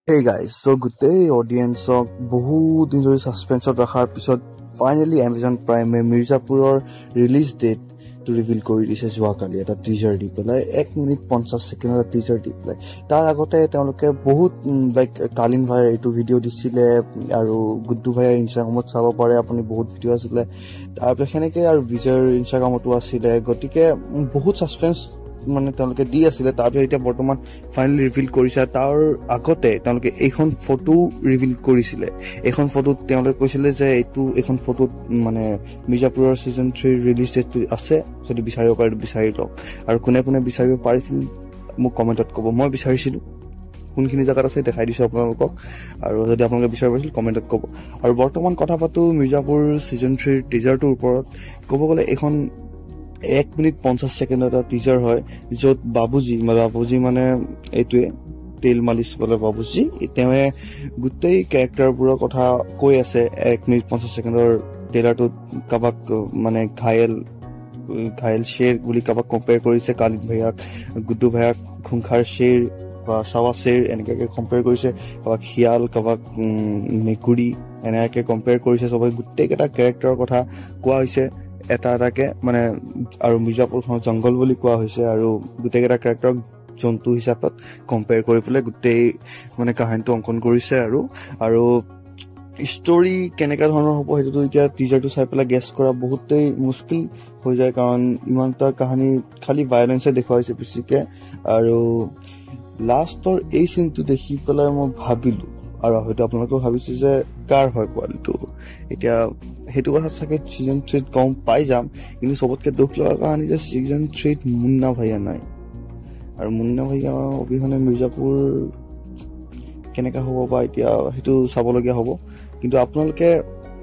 Hey guys, so গোটেই অডিয়েন্সক বহুত দিন ধৰি সাসপেন্সত ৰখাৰ পিছত ফাইনেলি Amazon Prime মিৰ্জাপুৰৰ ৰিলিজ ডেট টো ৰিভিল কৰি দিছে যোৱাকালি এটা টিজাৰ দি পেলাই 1 মিনিট 50 ছেকেণ্ডৰ টিজাৰ দি পেলাই তাৰ আগতে তেওঁলোকে বহুত লাইক কালিন ভাইৰ এইটো ভিডিঅ' দিছিলে আৰু গুড্ডু ভাইৰ ইনষ্টাগ্ৰামত চাব পাৰে আপুনি বহুত ভিডিঅ' আছিলে তাৰপিছত সেনেকৈ আৰু বিজয়ৰ ইনষ্টাগ্ৰামতো আছিলে গতিকে বহুত সাসপেন্স মানে তেওঁলোকে দি আছিলে তাৰপিছত এতিয়া বৰ্তমান ফাইনেলি ৰিভিল কৰিছে তাৰ আগতে তেওঁলোকে এইখন ফটো ৰিভিল কৰিছিলে এইখন ফটোত তেওঁলোকে কৈছিলে যে এইখন ফটোত মানে মিৰ্জাপুৰৰ সিজন 3 ৰিলিজ ডেট আছে যদি বিচাৰিব পাৰে বিচাৰি লওক আৰু কোনে কোনে বিচাৰিব পাৰিছিল মোক কমেন্টত ক'ব মই বিচাৰিছিলো কোনখিনি জায়গাত আছে দেখাই দিছো আপোনালোকক আৰু যদি আপোনালোকে বিচাৰি পাইছিল কমেন্টত ক'ব আৰু বৰ্তমান কথা পাতো মিৰ্জাপুৰ সিজন 3 টিজাৰটোৰ ওপৰত ক'ব গ'লে এখন 1 মিনিট 50 ছেকেণ্ডৰ এটা টিজাৰ হয় য'ত বাবুজি মানে এইটোৱে তেল মালিশ বলে বাবুজি এতিয়াৱে গোটেই ক্যাৰেক্টাৰবোৰৰ কথা কৈ আছে 1 মিনিট 50 ছেকেণ্ডৰ টিজাৰটোত কাবাক মানে ঘায়েল শেৰ বুলি কাবাক কম্পেয়াৰ কৰিছে কালিন ভাইয়াক গুড্ডু ভাইয়াক খুংখাৰ শেৰ বা সাৱা শেৰ এনেকৈ কম্পেয়াৰ কৰিছে কাবাক হিয়াল কাবাক মেকুৰী এনেকৈ কম্পেয়াৰ কৰিছে সবাই গোটেইকেইটা ক্যাৰেক্টাৰৰ কথা কোৱা হৈছে এটাকে মানে আৰু মিৰ্জাপুৰখন জংগল বুলি কোৱা হৈছে আৰু গোটেইকেইটা ক্যাৰেক্টাৰক জন্তু হিচাপত কম্পেয়াৰ কৰি পেলাই গোটেই মানে কাহিনীটো অংকন কৰিছে আৰু ষ্টৰি কেনেকা ধৰণৰ হ'ব হেতুটো এতিয়া টিজাৰটো চাই পেলাই গেছ কৰা বহুতেই মুস্কিল হৈ যায় কাৰণ ইমানটা কাহিনী খালি ভায়োলেন্সে দেখুৱাইছে বেছিকে আৰু লাষ্টৰ এই সিনটো দেখি পেলাই মই ভাবিলো আৰু হয়তো আপোনালোকে ভাবিছে যে কাৰ হয় পোৱালিটো এতিয়া হেতু কথা চাগে সিজন 3 কম পাই যাম কিন্তু সবতকে দুখ লগা কাহিনী যে সিজন 3 মুন্না ভাইয়া নাই আৰু মুন্না ভাইয়া অবিহনে মিৰ্জাপুৰ কেনেকা হ'ব বা এতিয়া হেতু চাবলগীয়া হ'ব কিন্তু আপোনালোকে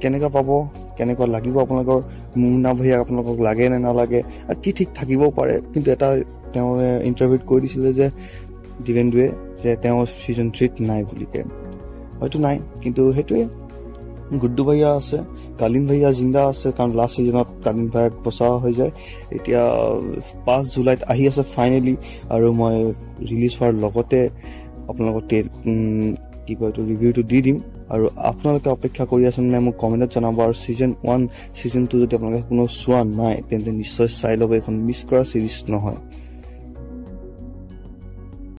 কেনেকা পাব কেনেকা লাগিব আপোনালোকৰ মুন্না ভাইয়া আপোনালোকক লাগে নে নালাগে কি ঠিক থাকিব পাৰে কিন্তু এটা তেওঁ ইন্টাৰভিউত কৈ দিছিলে যে দিবেন্দুৱে যে তেওঁ সিজন 3 নাই বুলিকে হয়তো নাই কিন্তু হেতুৱে গুড্ডু ভাইয়া আছে কালিন ভাইয়া জিন্দা আছে কাৰণ লাষ্ট সিজনত কালিন ভাইয়াক বচা হৈ যায় এতিয়া 5 জুলাইত আহি আছে ফাইনেলি আৰু মই ৰিলিজ হোৱাৰ লগতে আপোনালোকক কি কয় তো ৰিভিউটো দি দিম আৰু আপোনালোকে অপেক্ষা কৰি আছেন নে মোক কমেন্টত জনাব আৰু সিজন 1 সিজন 2 যদি আপোনালোকে কোনো চোৱা নাই তেন্তে নিশ্চয় চাই ল'ব এখন মিছ কৰা সিৰিজ নহয়